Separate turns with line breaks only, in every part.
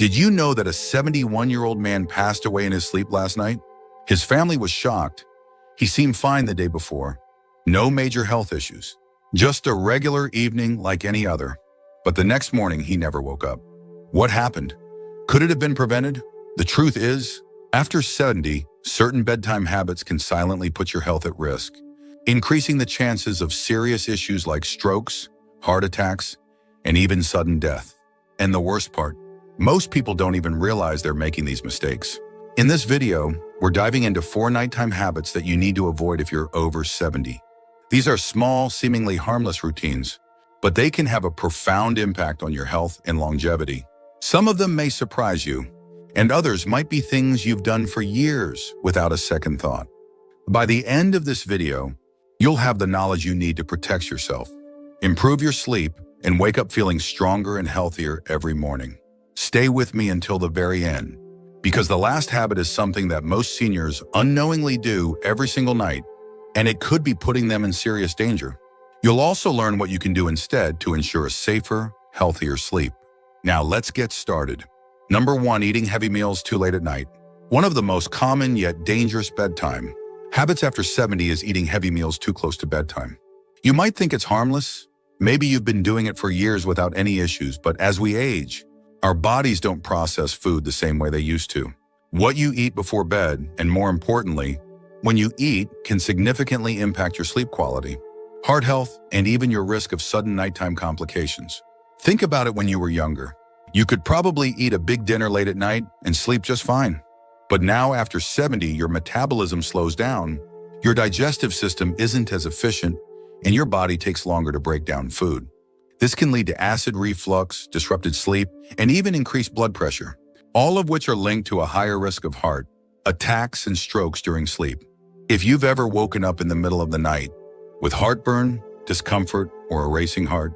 Did you know that a 71-year-old man passed away in his sleep last night? His family was shocked. He seemed fine the day before. No major health issues. Just a regular evening like any other. But the next morning, he never woke up. What happened? Could it have been prevented? The truth is, after 70, certain bedtime habits can silently put your health at risk, increasing the chances of serious issues like strokes, heart attacks, and even sudden death. And the worst part, most people don't even realize they're making these mistakes. In this video, we're diving into 4 nighttime habits that you need to avoid if you're over 70. These are small, seemingly harmless routines, but they can have a profound impact on your health and longevity. Some of them may surprise you, and others might be things you've done for years without a second thought. By the end of this video, you'll have the knowledge you need to protect yourself, improve your sleep, and wake up feeling stronger and healthier every morning. Stay with me until the very end, because the last habit is something that most seniors unknowingly do every single night, and it could be putting them in serious danger. You'll also learn what you can do instead to ensure a safer, healthier sleep. Now let's get started. Number 1, eating heavy meals too late at night. One of the most common yet dangerous bedtime habits after 70 is eating heavy meals too close to bedtime. You might think it's harmless. Maybe you've been doing it for years without any issues, but as we age, our bodies don't process food the same way they used to. What you eat before bed, and more importantly, when you eat, can significantly impact your sleep quality, heart health, and even your risk of sudden nighttime complications. Think about it when you were younger. You could probably eat a big dinner late at night and sleep just fine. But now after 70, your metabolism slows down, your digestive system isn't as efficient, and your body takes longer to break down food. This can lead to acid reflux, disrupted sleep, and even increased blood pressure, all of which are linked to a higher risk of heart attacks and strokes during sleep. If you've ever woken up in the middle of the night with heartburn, discomfort, or a racing heart,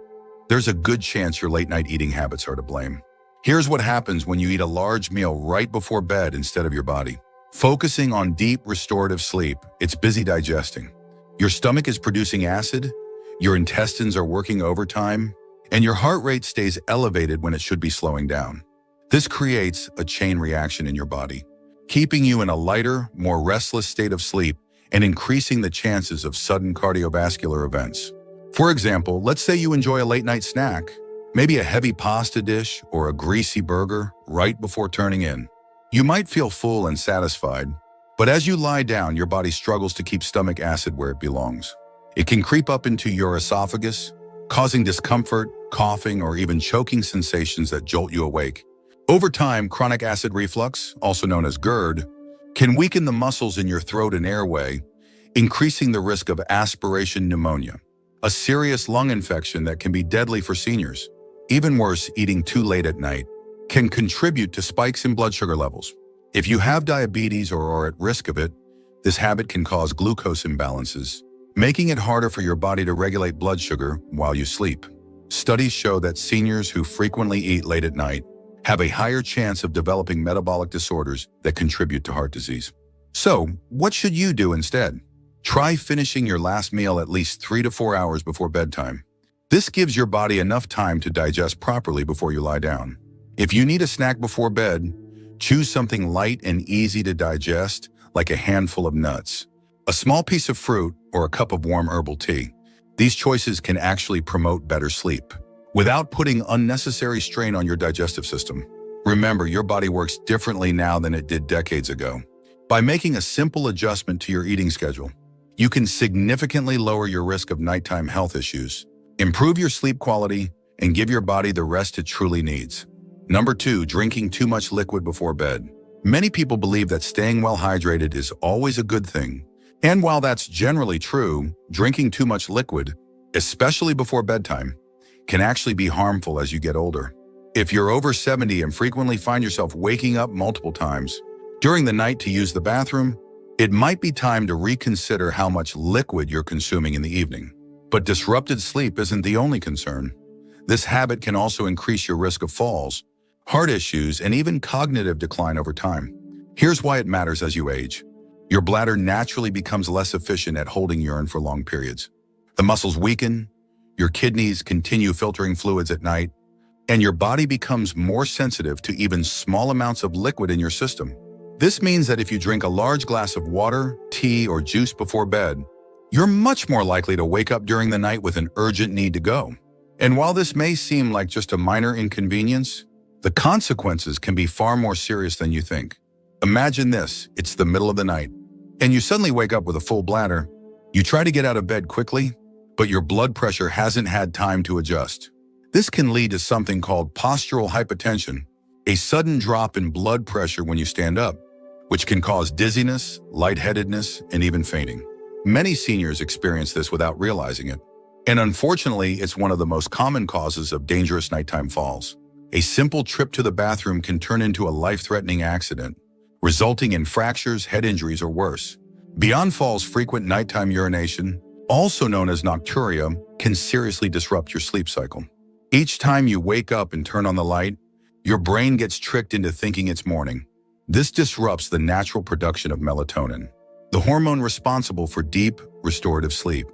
there's a good chance your late-night eating habits are to blame. Here's what happens when you eat a large meal right before bed instead of your body. Focusing on deep, restorative sleep, it's busy digesting. Your stomach is producing acid, your intestines are working overtime, and your heart rate stays elevated when it should be slowing down. This creates a chain reaction in your body, keeping you in a lighter, more restless state of sleep and increasing the chances of sudden cardiovascular events. For example, let's say you enjoy a late-night snack, maybe a heavy pasta dish or a greasy burger right before turning in. You might feel full and satisfied, but as you lie down, your body struggles to keep stomach acid where it belongs. It can creep up into your esophagus, causing discomfort, coughing, or even choking sensations that jolt you awake. Over time, chronic acid reflux, also known as GERD, can weaken the muscles in your throat and airway, increasing the risk of aspiration pneumonia, a serious lung infection that can be deadly for seniors. Even worse, eating too late at night can contribute to spikes in blood sugar levels. If you have diabetes or are at risk of it, this habit can cause glucose imbalances, making it harder for your body to regulate blood sugar while you sleep. Studies show that seniors who frequently eat late at night have a higher chance of developing metabolic disorders that contribute to heart disease. So, what should you do instead? Try finishing your last meal at least 3 to 4 hours before bedtime. This gives your body enough time to digest properly before you lie down. If you need a snack before bed, choose something light and easy to digest, like a handful of nuts, a small piece of fruit, or a cup of warm herbal tea. These choices can actually promote better sleep without putting unnecessary strain on your digestive system. Remember, your body works differently now than it did decades ago. By making a simple adjustment to your eating schedule, you can significantly lower your risk of nighttime health issues, improve your sleep quality, and give your body the rest it truly needs. Number 2, drinking too much liquid before bed. Many people believe that staying well hydrated is always a good thing. And while that's generally true, drinking too much liquid, especially before bedtime, can actually be harmful as you get older. If you're over 70 and frequently find yourself waking up multiple times during the night to use the bathroom, it might be time to reconsider how much liquid you're consuming in the evening. But disrupted sleep isn't the only concern. This habit can also increase your risk of falls, heart issues, and even cognitive decline over time. Here's why it matters as you age. Your bladder naturally becomes less efficient at holding urine for long periods. The muscles weaken, your kidneys continue filtering fluids at night, and your body becomes more sensitive to even small amounts of liquid in your system. This means that if you drink a large glass of water, tea, or juice before bed, you're much more likely to wake up during the night with an urgent need to go. And while this may seem like just a minor inconvenience, the consequences can be far more serious than you think. Imagine this: it's the middle of the night, and you suddenly wake up with a full bladder. You try to get out of bed quickly, but your blood pressure hasn't had time to adjust. This can lead to something called postural hypotension, a sudden drop in blood pressure when you stand up, which can cause dizziness, lightheadedness, and even fainting. Many seniors experience this without realizing it. And unfortunately, it's one of the most common causes of dangerous nighttime falls. A simple trip to the bathroom can turn into a life-threatening accident, resulting in fractures, head injuries, or worse. Beyond falls, frequent nighttime urination, also known as nocturia, can seriously disrupt your sleep cycle. Each time you wake up and turn on the light, your brain gets tricked into thinking it's morning. This disrupts the natural production of melatonin, the hormone responsible for deep, restorative sleep.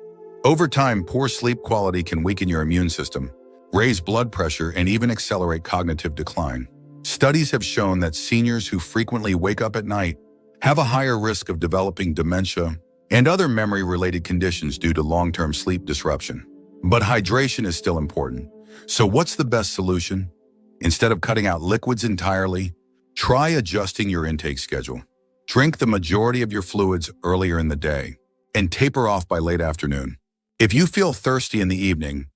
Over time, poor sleep quality can weaken your immune system, raise blood pressure, and even accelerate cognitive decline. Studies have shown that seniors who frequently wake up at night have a higher risk of developing dementia and other memory-related conditions due to long-term sleep disruption. But hydration is still important. So what's the best solution? Instead of cutting out liquids entirely, try adjusting your intake schedule. Drink the majority of your fluids earlier in the day and taper off by late afternoon. If you feel thirsty in the evening,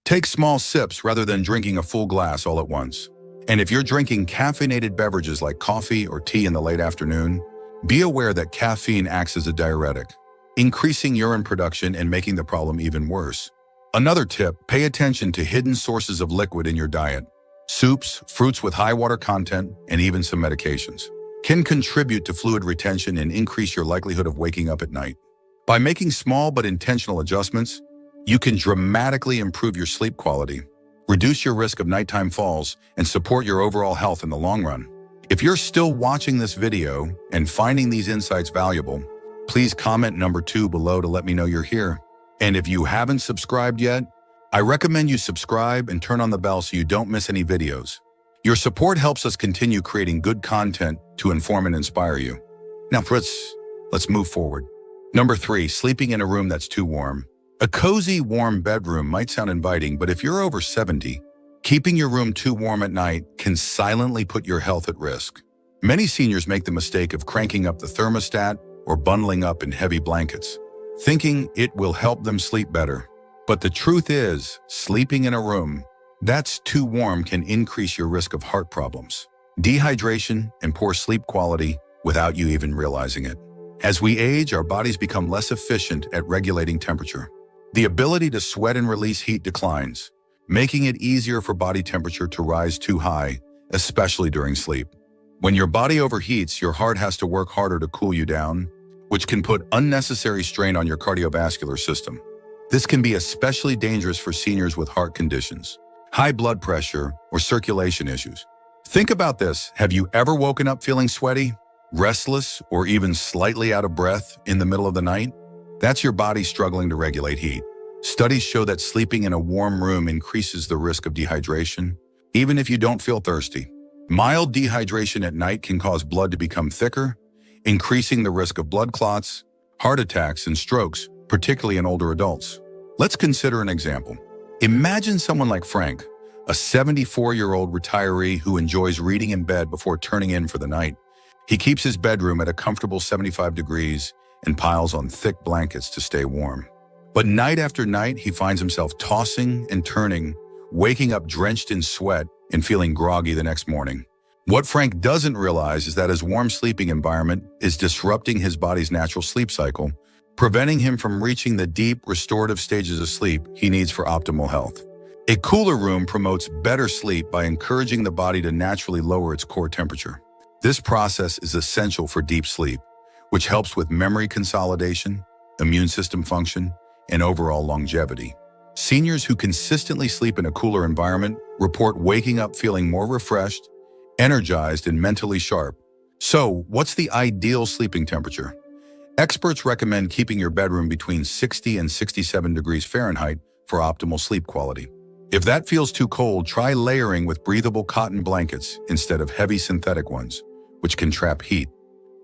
take small sips rather than drinking a full glass all at once. And if you're drinking caffeinated beverages like coffee or tea in the late afternoon, be aware that caffeine acts as a diuretic, increasing urine production and making the problem even worse. Another tip: pay attention to hidden sources of liquid in your diet. Soups, fruits with high water content, and even some medications can contribute to fluid retention and increase your likelihood of waking up at night. By making small but intentional adjustments, you can dramatically improve your sleep quality, reduce your risk of nighttime falls, and support your overall health in the long run. If you're still watching this video and finding these insights valuable, please comment number 2 below to let me know you're here. And if you haven't subscribed yet, I recommend you subscribe and turn on the bell so you don't miss any videos. Your support helps us continue creating good content to inform and inspire you. Now, let's move forward. Number 3, sleeping in a room that's too warm. A cozy, warm bedroom might sound inviting, but if you're over 70, keeping your room too warm at night can silently put your health at risk. Many seniors make the mistake of cranking up the thermostat or bundling up in heavy blankets, thinking it will help them sleep better. But the truth is, sleeping in a room that's too warm can increase your risk of heart problems, dehydration, and poor sleep quality without you even realizing it. As we age, our bodies become less efficient at regulating temperature. The ability to sweat and release heat declines, making it easier for body temperature to rise too high, especially during sleep. When your body overheats, your heart has to work harder to cool you down, which can put unnecessary strain on your cardiovascular system. This can be especially dangerous for seniors with heart conditions, high blood pressure, or circulation issues. Think about this: have you ever woken up feeling sweaty, restless, or even slightly out of breath in the middle of the night? That's your body struggling to regulate heat. Studies show that sleeping in a warm room increases the risk of dehydration, even if you don't feel thirsty. Mild dehydration at night can cause blood to become thicker, increasing the risk of blood clots, heart attacks, and strokes, particularly in older adults. Let's consider an example. Imagine someone like Frank, a 74-year-old retiree who enjoys reading in bed before turning in for the night. He keeps his bedroom at a comfortable 75 degrees and piles on thick blankets to stay warm. But night after night, he finds himself tossing and turning, waking up drenched in sweat and feeling groggy the next morning. What Frank doesn't realize is that his warm sleeping environment is disrupting his body's natural sleep cycle, preventing him from reaching the deep, restorative stages of sleep he needs for optimal health. A cooler room promotes better sleep by encouraging the body to naturally lower its core temperature. This process is essential for deep sleep, which helps with memory consolidation, immune system function, and overall longevity. Seniors who consistently sleep in a cooler environment report waking up feeling more refreshed, energized, and mentally sharp. So, what's the ideal sleeping temperature? Experts recommend keeping your bedroom between 60 and 67 degrees Fahrenheit for optimal sleep quality. If that feels too cold, try layering with breathable cotton blankets instead of heavy synthetic ones, which can trap heat.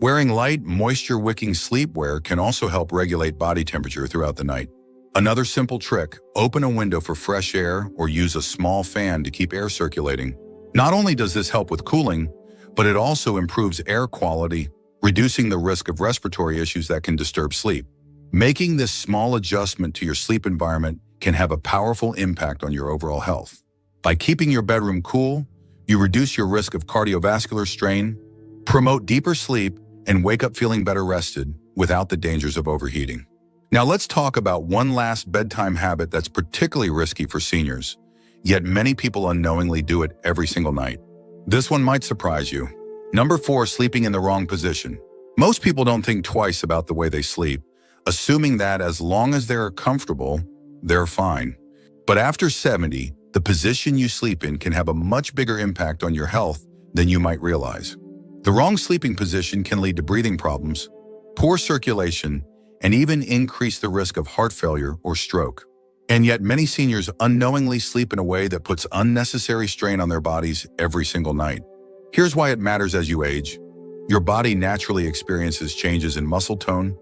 Wearing light, moisture-wicking sleepwear can also help regulate body temperature throughout the night. Another simple trick, open a window for fresh air or use a small fan to keep air circulating. Not only does this help with cooling, but it also improves air quality, reducing the risk of respiratory issues that can disturb sleep. Making this small adjustment to your sleep environment can have a powerful impact on your overall health. By keeping your bedroom cool, you reduce your risk of cardiovascular strain, promote deeper sleep, and wake up feeling better rested without the dangers of overheating. Now let's talk about one last bedtime habit that's particularly risky for seniors, yet many people unknowingly do it every single night. This one might surprise you. Number 4, sleeping in the wrong position. Most people don't think twice about the way they sleep, assuming that as long as they're comfortable, they're fine. But after 70, the position you sleep in can have a much bigger impact on your health than you might realize. The wrong sleeping position can lead to breathing problems, poor circulation, and even increase the risk of heart failure or stroke. And yet many seniors unknowingly sleep in a way that puts unnecessary strain on their bodies every single night. Here's why it matters as you age. Your body naturally experiences changes in muscle tone,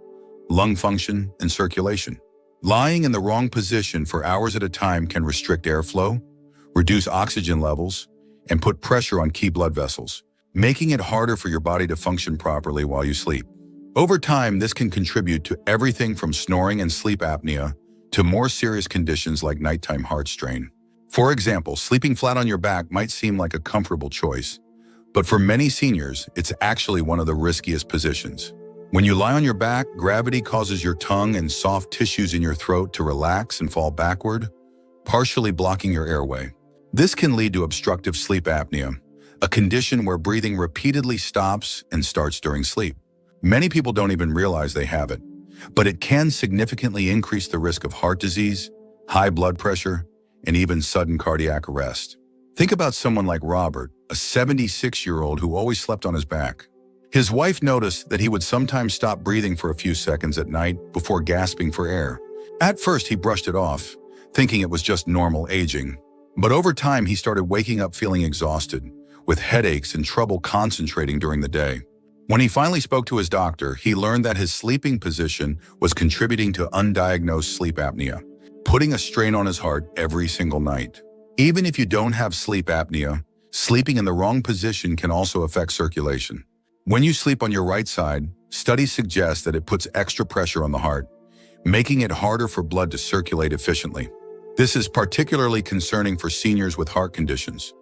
lung function, and circulation. Lying in the wrong position for hours at a time can restrict airflow, reduce oxygen levels, and put pressure on key blood vessels, making it harder for your body to function properly while you sleep. Over time, this can contribute to everything from snoring and sleep apnea to more serious conditions like nighttime heart strain. For example, sleeping flat on your back might seem like a comfortable choice, but for many seniors, it's actually one of the riskiest positions. When you lie on your back, gravity causes your tongue and soft tissues in your throat to relax and fall backward, partially blocking your airway. This can lead to obstructive sleep apnea, a condition where breathing repeatedly stops and starts during sleep. Many people don't even realize they have it, but it can significantly increase the risk of heart disease, high blood pressure, and even sudden cardiac arrest. Think about someone like Robert, a 76-year-old who always slept on his back. His wife noticed that he would sometimes stop breathing for a few seconds at night before gasping for air. At first, he brushed it off, thinking it was just normal aging. But over time, he started waking up feeling exhausted, with headaches and trouble concentrating during the day. When he finally spoke to his doctor, he learned that his sleeping position was contributing to undiagnosed sleep apnea, putting a strain on his heart every single night. Even if you don't have sleep apnea, sleeping in the wrong position can also affect circulation. When you sleep on your right side, studies suggest that it puts extra pressure on the heart, making it harder for blood to circulate efficiently. This is particularly concerning for seniors with heart conditions,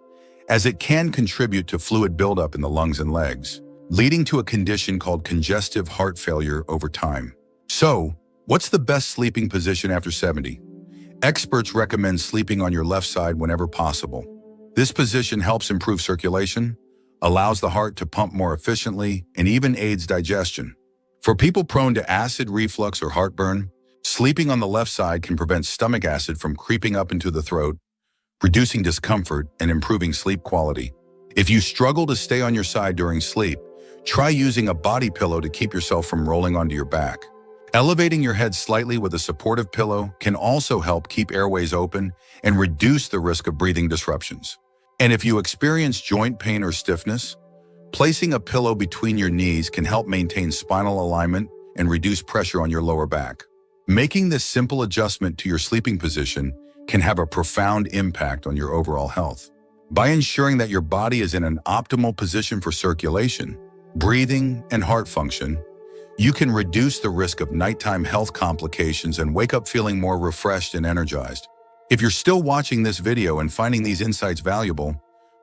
as it can contribute to fluid buildup in the lungs and legs, leading to a condition called congestive heart failure over time. So, what's the best sleeping position after 70? Experts recommend sleeping on your left side whenever possible. This position helps improve circulation, allows the heart to pump more efficiently, and even aids digestion. For people prone to acid reflux or heartburn, sleeping on the left side can prevent stomach acid from creeping up into the throat, reducing discomfort and improving sleep quality. If you struggle to stay on your side during sleep, try using a body pillow to keep yourself from rolling onto your back. Elevating your head slightly with a supportive pillow can also help keep airways open and reduce the risk of breathing disruptions. And if you experience joint pain or stiffness, placing a pillow between your knees can help maintain spinal alignment and reduce pressure on your lower back. Making this simple adjustment to your sleeping position can have a profound impact on your overall health. By ensuring that your body is in an optimal position for circulation, breathing, and heart function, you can reduce the risk of nighttime health complications and wake up feeling more refreshed and energized. If you're still watching this video and finding these insights valuable,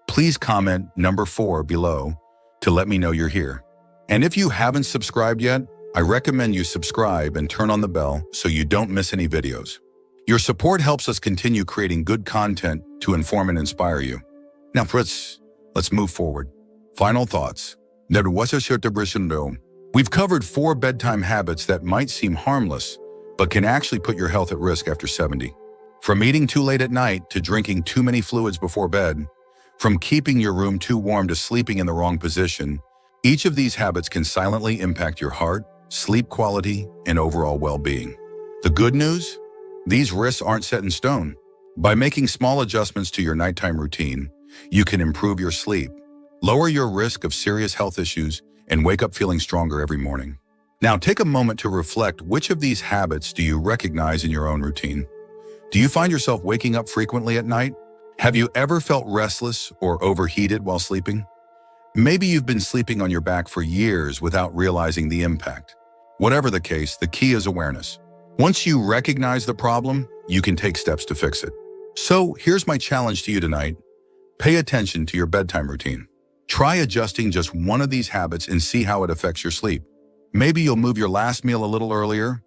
please comment number 4 below to let me know you're here. And if you haven't subscribed yet, I recommend you subscribe and turn on the bell so you don't miss any videos. Your support helps us continue creating good content to inform and inspire you. Now, let's move forward. Final thoughts. We've covered 4 bedtime habits that might seem harmless, but can actually put your health at risk after 70. From eating too late at night to drinking too many fluids before bed, from keeping your room too warm to sleeping in the wrong position, each of these habits can silently impact your heart, sleep quality, and overall well-being. The good news? These risks aren't set in stone. By making small adjustments to your nighttime routine, you can improve your sleep, lower your risk of serious health issues, and wake up feeling stronger every morning. Now take a moment to reflect, which of these habits do you recognize in your own routine? Do you find yourself waking up frequently at night? Have you ever felt restless or overheated while sleeping? Maybe you've been sleeping on your back for years without realizing the impact. Whatever the case, the key is awareness. Once you recognize the problem, you can take steps to fix it. So here's my challenge to you tonight. Pay attention to your bedtime routine. Try adjusting just one of these habits and see how it affects your sleep. Maybe you'll move your last meal a little earlier,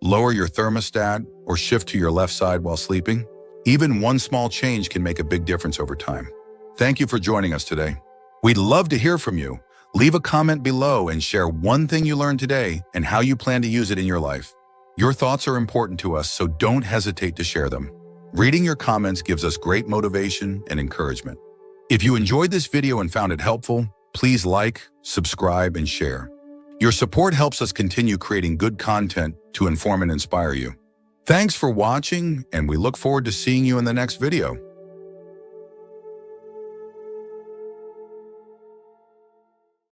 lower your thermostat, or shift to your left side while sleeping. Even one small change can make a big difference over time. Thank you for joining us today. We'd love to hear from you. Leave a comment below and share one thing you learned today and how you plan to use it in your life. Your thoughts are important to us, so don't hesitate to share them. Reading your comments gives us great motivation and encouragement. If you enjoyed this video and found it helpful, please like, subscribe, and share. Your support helps us continue creating good content to inform and inspire you. Thanks for watching, and we look forward to seeing you in the next video.